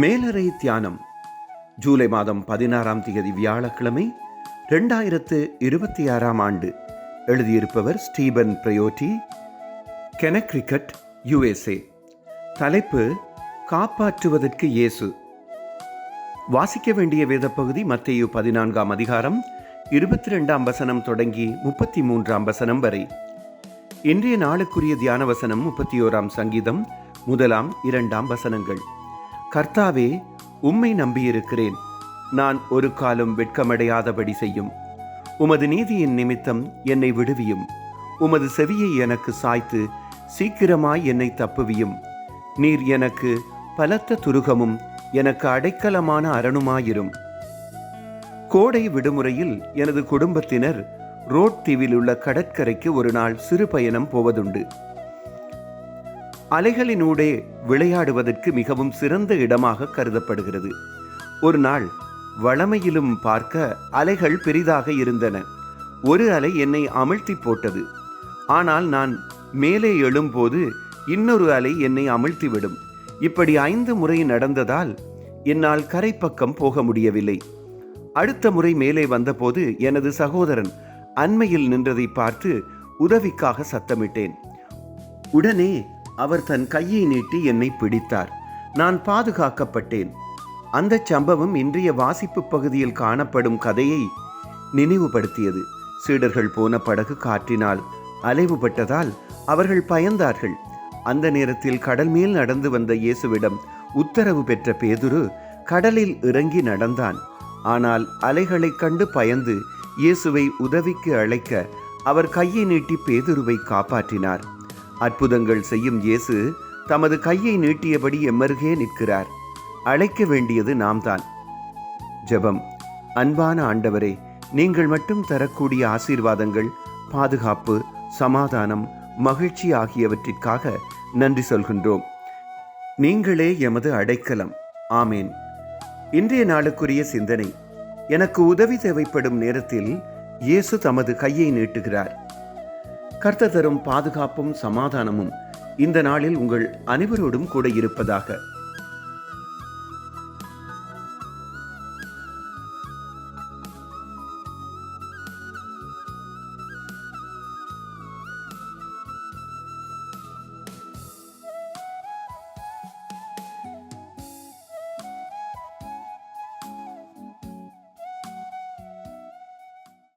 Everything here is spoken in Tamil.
மேலறை தியானம் ஜூலை மாதம் 16ஆம் தேதி வியாழக்கிழமை 2026ஆம் ஆண்டு. எழுதியிருப்பவர் ஸ்டீபன் பிரயோட்டி, கெனக்டிகட், USA. தலைப்பு: காப்பாற்றுவதற்கு இயேசு. வாசிக்க வேண்டிய வேத பகுதி மத்தேயு 14ஆம் அதிகாரம் 22ஆம் வசனம் தொடங்கி 33ஆம் வசனம் வரை. இன்றைய நாளுக்குரிய தியான வசனம் 31ஆம் சங்கீதம் 1, 2 வசனங்கள். கர்த்தாவே, உம்மை நம்பியிருக்கிறேன். நான் ஒரு காலம் வெட்கமடையாதபடி செய்யும். உமது நீதியின் நிமித்தம் என்னை விடுவியும். உமது செவியை எனக்கு சாய்த்து சீக்கிரமாய் என்னை தப்புவியும். நீர் எனக்கு பலத்த துருகமும் எனக்கு அடைக்கலமான அரணுமாயிரும். கோடை விடுமுறையில் எனது குடும்பத்தினர் ரோட் தீவில் உள்ள கடற்கரைக்கு ஒரு நாள் சிறு பயணம் போவதுண்டு. அலைகளினூடே விளையாடுவதற்கு மிகவும் சிறந்த இடமாக கருதப்படுகிறது. ஒரு நாள் வளமையிலும் பார்க்க அலைகள் பெரிதாக இருந்தன. ஒரு அலை என்னை அமிழ்த்தி போட்டது. ஆனால் நான் மேலே எழும்போது இன்னொரு அலை என்னை அமிழ்த்திவிடும். இப்படி 5 முறை நடந்ததால் என்னால் கரைப்பக்கம் போக முடியவில்லை. அடுத்த முறை மேலே வந்தபோது எனது சகோதரன் அண்மையில் நின்றதை பார்த்து உதவிக்காக சத்தமிட்டேன். உடனே அவர் தன் கையை நீட்டி என்னை பிடித்தார். நான் பாதுகாக்கப்பட்டேன். அந்த சம்பவம் இன்றைய வாசிப்பு பகுதியில் காணப்படும் கதையை நினைவுபடுத்தியது. சீடர்கள் போன படகு காற்றினால் அலைவுபட்டதால் அவர்கள் பயந்தார்கள். அந்த நேரத்தில் கடல் மேல் நடந்து வந்த இயேசுவிடம் உத்தரவு பெற்ற பேதுரு கடலில் இறங்கி நடந்தான். ஆனால் அலைகளைக் கண்டு பயந்து இயேசுவை உதவிக்கு அழைக்க அவர் கையை நீட்டி பேதுருவை காப்பாற்றினார். அற்புதங்கள் செய்யும் இயேசு தமது கையை நீட்டியபடி எம்மருகே நிற்கிறார். அழைக்க வேண்டியது நாம் தான். ஜெபம். அன்பான ஆண்டவரே, நீங்கள் மட்டும் தரக்கூடிய ஆசீர்வாதங்கள், பாதுகாப்பு, சமாதானம், மகிழ்ச்சி ஆகியவற்றிற்காக நன்றி சொல்கின்றோம். நீங்களே எமது அடைக்கலம். ஆமேன். இன்றைய நாளுக்குரிய சிந்தனை: எனக்கு உதவி தேவைப்படும் நேரத்தில் இயேசு தமது கையை நீட்டுகிறார். கர்த்தர் தரும் பாதுகாப்பும் சமாதானமும் இந்த நாளில் உங்கள் அனைவரோடும் கூட இருப்பதாக.